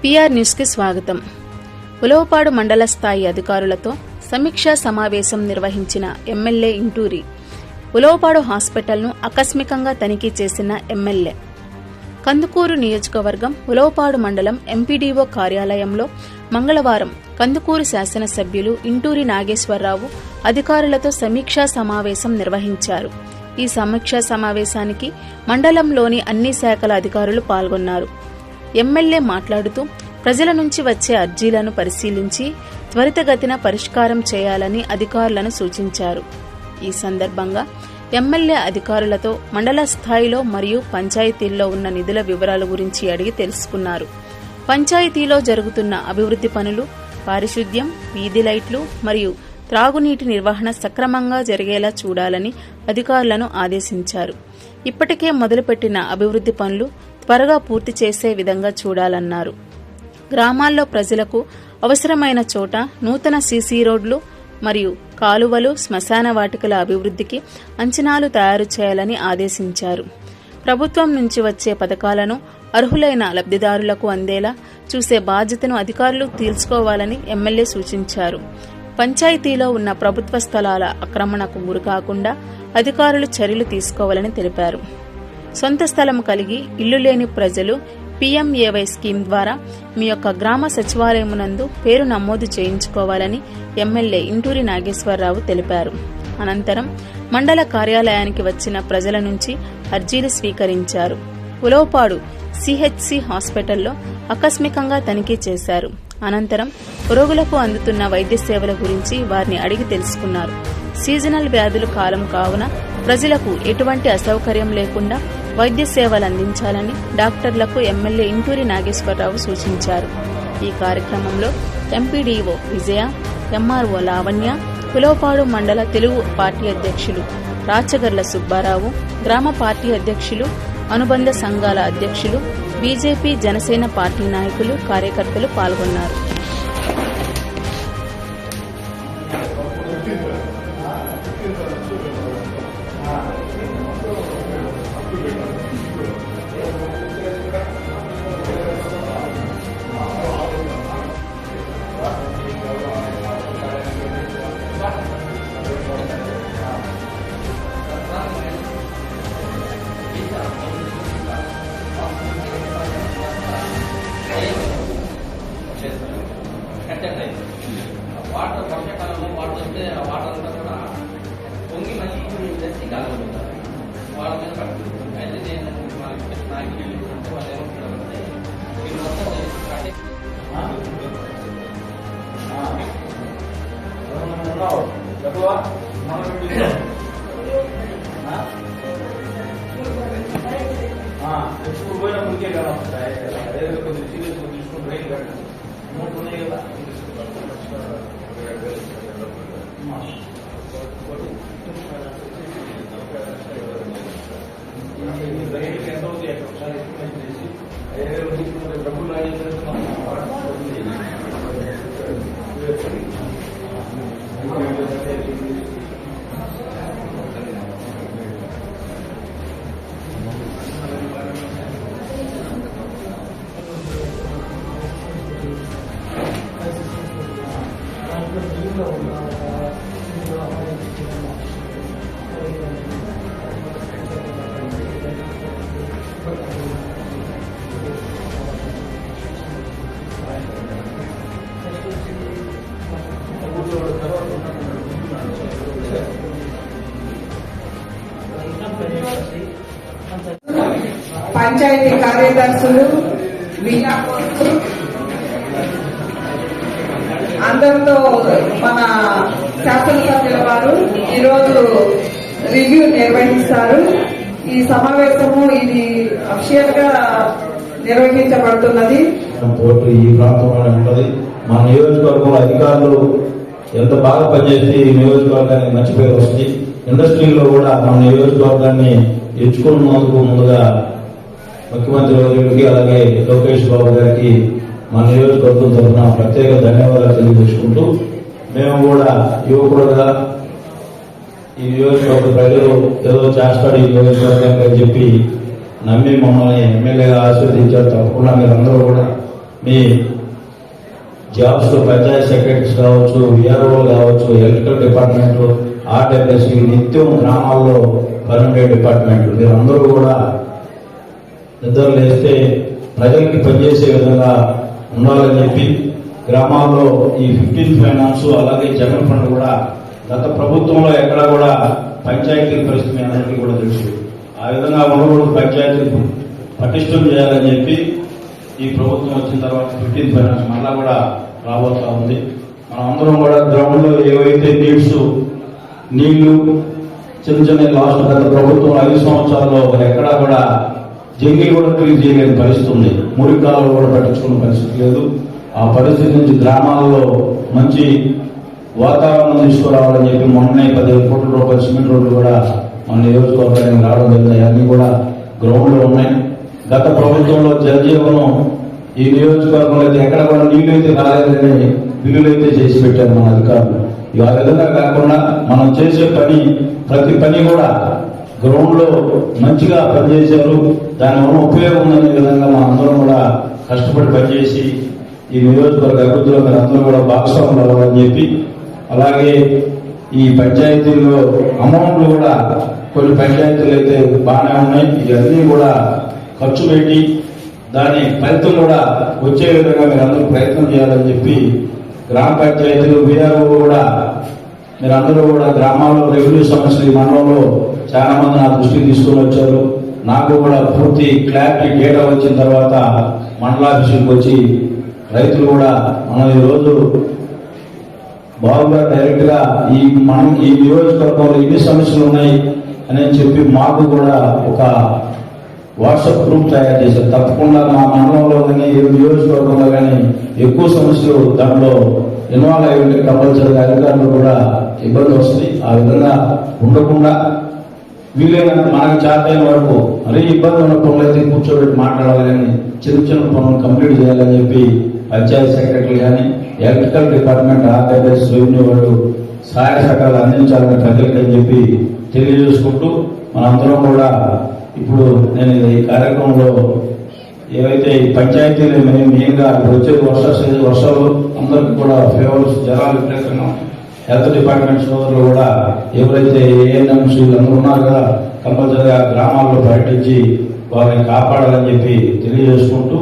PR news కి స్వాగతం. ఉలవపాడు మండల స్థాయి అధికారులతో సమీక్షా సమావేశం నిర్వహించిన ఎమ్మెల్యే ఇంటూరి. ఉలవపాడు హాస్పిటల్ను ఆకస్మికంగా తనిఖీ చేసిన ఎమ్మెల్యే. కందుకూరు నియోజకవర్గం ఉలవపాడు మండలం ఎంపీడీఓ కార్యాలయంలో మంగళవారం కందుకూరు శాసనసభ్యులు ఇంటూరి నాగేశ్వరరావు అధికారులతో సమీక్షా సమావేశం నిర్వహించారు. ఈ సమీక్షా సమావేశానికి మండలంలోని అన్ని శాఖల అధికారులు పాల్గొన్నారు. ఎమ్మెల్యే మాట్లాడుతూ ప్రజల నుంచి వచ్చే అర్జీలను పరిశీలించి త్వరితగతిన పరిష్కారం చేయాలని అధికారులను సూచించారు. ఈ సందర్భంగా ఎమ్మెల్యే అధికారులతో మండల స్థాయిలో మరియు పంచాయతీల్లో ఉన్న నిధుల వివరాల గురించి అడిగి తెలుసుకున్నారు. పంచాయతీలో జరుగుతున్న అభివృద్ధి పనులు, పారిశుద్ధ్యం, వీధి లైట్లు మరియు త్రాగునీటి నిర్వహణ సక్రమంగా జరిగేలా చూడాలని అధికారులను ఆదేశించారు. ఇప్పటికే మొదలుపెట్టిన అభివృద్ధి పనులు త్వరగా పూర్తి చేసే విధంగా చూడాలన్నారు. గ్రామాల్లో ప్రజలకు అవసరమైన చోట నూతన సీసీ రోడ్లు మరియు కాలువలు, శ్మశాన వాటికల అభివృద్ధికి అంచనాలు తయారు చేయాలని ఆదేశించారు. ప్రభుత్వం నుంచి వచ్చే పథకాలను అర్హులైన లబ్ధిదారులకు అందేలా చూసే బాధ్యతను అధికారులు తీర్చుకోవాలని ఎమ్మెల్యే సూచించారు. పంచాయతీలో ఉన్న ప్రభుత్వ స్థలాల ఆక్రమణకు గురికాకుండా అధికారులు చర్యలు తీసుకోవాలని తెలిపారు. సొంత స్థలం కలిగి ఇల్లు లేని ప్రజలు PMAY స్కీమ్ ద్వారా మీ యొక్క గ్రామ సచివాలయమునందు పేరు నమోదు చేయించుకోవాలని ఎమ్మెల్యే ఇంటూరి నాగేశ్వరరావు తెలిపారు. అనంతరం మండల కార్యాలయానికి వచ్చిన ప్రజల నుంచి అర్జీలు స్వీకరించారు. ఉలవపాడు CHC హాస్పిటల్లో ఆకస్మికంగా తనిఖీ చేశారు. అనంతరం రోగులకు అందుతున్న వైద్య సేవల గురించి వారిని అడిగి తెలుసుకున్నారు. సీజనల్ వ్యాధుల కాలం కావున ప్రజలకు ఎటువంటి అసౌకర్యం లేకుండా వైద్య సేవలు అందించాలని డాక్టర్లకు ఎమ్మెల్యే ఇంటూరి నాగేశ్వరరావు సూచించారు. ఈ కార్యక్రమంలో ఎంపీడీఓ విజయ, MRO లావణ్య, ఉలవపాడు మండల తెలుగు పార్టీ అధ్యక్షులు రాచగర్ల సుబ్బారావు, గ్రామ పార్టీ అధ్యక్షులు, అనుబంధ సంఘాల అధ్యక్షులు, బీజేపీ, జనసేన పార్టీ నాయకులు, కార్యకర్తలు పాల్గొన్నారు. వాటర్ వర్షాకాలంలో వాటర్ వస్తే ఆ వాటర్ అంతా కూడా పొంగి మళ్ళీ ఇండస్ట్రీ కాలుతుంటారు. వాళ్ళ మీద పడుతుంది. అయితే నేను నాకు వెళ్ళింటే వాళ్ళు ఏమంటున్నారంటే మీరు మొత్తం ఎప్పుడు పోయినా ముందుకే కదా అదే కొంచెం సీరియస్ తీసుకుని బ్రెయిన్ కట్టాను అమౌంట్ ఉన్నాయి కదా. బ్రెయిన్కి ఎంత అవుతుంది ఒకసారి ఎక్స్ప్లెయిన్ చేసి డబ్బులు పంచాయతీ కార్యదర్శులు, అందరితో మన శాసనసభ్యుల వారు ఈరోజు రివ్యూ నిర్వహిస్తారు. ఈ సమావేశము ఇది అఫిషియల్ గా నిర్వహించబడుతున్నది. ఈ ప్రాంతంలోనే ఉంటుంది. మన నియోజకవర్గంలో అధికారులు ఎంత బాగా పనిచేసి ఈ నియోజకవర్గానికి మంచి పేరు వస్తుంది. ఇండస్ట్రీలో కూడా మన నియోజకవర్గాన్ని ఎంచుకున్నందుకు ముందుగా ముఖ్యమంత్రి వర్యుడికి అలాగే లోకేష్ బాబు గారికి మన నియోజకవర్గం తరఫున ప్రత్యేక ధన్యవాదాలు తెలియజేసుకుంటూ మేము కూడా యువకుడుగా ఈ నియోజకవర్గ ప్రజలు ఏదో చేస్తాడు ఈ నియోజకవర్గానికి అని చెప్పి నమ్మి మమ్మల్ని ఎమ్మెల్యేగా ఆశీర్వదించారు. తప్పకుండా మీరందరూ కూడా మీ జాబ్స్ లో పంచాయత్ సెక్రటరీస్ కావచ్చు, విఆర్ఓ కావచ్చు, ఎలక్ట్రికల్ డిపార్ట్మెంట్, ఆర్డబ్ల్యూఎస్, నిత్యం గ్రామాల్లో పనుండే డిపార్ట్మెంట్లు మీరు అందరూ కూడా నిద్ర లేస్తే ప్రజలకి పనిచేసే విధంగా ఉండాలని చెప్పి గ్రామాల్లో ఈ 15 ఫైనాన్స్ అలాగే జగన్ ఫండ్ కూడా గత ప్రభుత్వంలో ఎక్కడా కూడా పంచాయతీల పరిస్థితి మీ అందరికీ కూడా తెలుసు. ఆ విధంగా ఉండకూడదు, పంచాయతీలు పటిష్టం చేయాలని చెప్పి ఈ ప్రభుత్వం వచ్చిన తర్వాత 15 ఫైనాన్స్ మళ్ళా కూడా రాబోతా ఉంది. మనం అందరం కూడా గ్రౌండ్ లో ఏవైతే నీళ్లు చిన్న చిన్న లాస్ట్ గత ప్రభుత్వం 5 సంవత్సరాల్లో ఎక్కడా కూడా జంగి కూడా క్లీన్ చేయలేని పరిస్థితి ఉంది. మురికాలు కూడా పట్టించుకునే పరిస్థితి లేదు. ఆ పరిస్థితి నుంచి గ్రామాల్లో మంచి వాతావరణం తీసుకురావాలని చెప్పి మొన్నే 15 కోట్ల రూపాయల సిమెంట్ రోడ్లు కూడా మన నియోజకవర్గానికి రావడం జరిగింది. అన్ని కూడా గ్రౌండ్ లో ఉన్నాయి. గత ప్రభుత్వంలో జలజీవనం ఈ నియోజకవర్గంలో అయితే ఎక్కడ కూడా నీళ్లు అయితే రాలేదని బిల్లులు అయితే చేసి పెట్టారు మన అధికారులు. ఆ విధంగా కాకుండా మనం చేసే ప్రతి పని కూడా గ్రౌండ్ లో మంచిగా పనిచేశారు. దానివల్ల ఉపయోగం ఉందనే విధంగా మన అందరం కూడా కష్టపడి పనిచేసి ఈ నియోజకవర్గ అభివృద్ధిలో మీరు అందరూ కూడా భాగస్వాములు అవ్వాలని చెప్పి, అలాగే ఈ పంచాయతీల్లో అమౌంట్లు కూడా కొన్ని పంచాయతీలు అయితే బాగానే ఉన్నాయి. ఇవన్నీ కూడా ఖర్చు పెట్టి దాని ఫలితం కూడా వచ్చే విధంగా మీరు అందరూ ప్రయత్నం చేయాలని చెప్పి గ్రామ పంచాయతీలు వీఆర్ఓ కూడా మీరందరూ కూడా గ్రామాల్లో రెవెన్యూ సమస్యలు ఈ మండలంలో చాలా మంది నా దృష్టికి తీసుకుని వచ్చారు. నాకు కూడా పూర్తి క్లారిటీ డేటా వచ్చిన తర్వాత మండలాఫీసులకు వచ్చి రైతులు కూడా మనం ఈరోజు బాగుగా డైరెక్ట్ గా మనం ఈ నియోజకవర్గంలో ఎన్ని సమస్యలు ఉన్నాయి అని చెప్పి మాకు కూడా ఒక వాట్సాప్ గ్రూప్ తయారు చేశారు. తప్పకుండా మా మండలంలో కానీ ఏ నియోజకవర్గంలో కానీ ఎక్కువ సమస్యలు దాంట్లో ఇన్వాల్వ్ అయ్యి ఉంటే కంపల్సరీగా అధికారులు కూడా ఇబ్బంది వస్తుంది. ఆ విధంగా ఉండకుండా వీలైనంత మనకు చేతైన వరకు మరీ ఇబ్బంది ఉన్న పనులు అయితే కూర్చోబెట్టి మాట్లాడాలి, కానీ చిన్న చిన్న పనులు కంప్లీట్ చేయాలని చెప్పి పంచాయత్ సెక్రటరీ కానీ ఎలక్ట్రికల్ డిపార్ట్మెంట్, ఆర్డబ్ల్యూఎస్, రెవెన్యూ వాళ్ళు సహాయ సహకారాలు అందించాలని ప్రజలకని చెప్పి తెలియజేసుకుంటూ మనందరం కూడా ఇప్పుడు నేను ఈ కార్యక్రమంలో ఏవైతే ఈ పంచాయతీలు మెయిన్గా వచ్చే వర్షాలు అందరికి కూడా ఫేవర్స్ జనాలు విపరీతంగా హెల్త్ డిపార్ట్మెంట్ సోదరులు కూడా ఎవరైతే ఏఎన్ఎంస్ వీళ్ళందరూ ఉన్నారు కదా కంపల్సరీగా గ్రామాల్లో పర్యటించి వారిని కాపాడాలని చెప్పి తెలియజేసుకుంటూ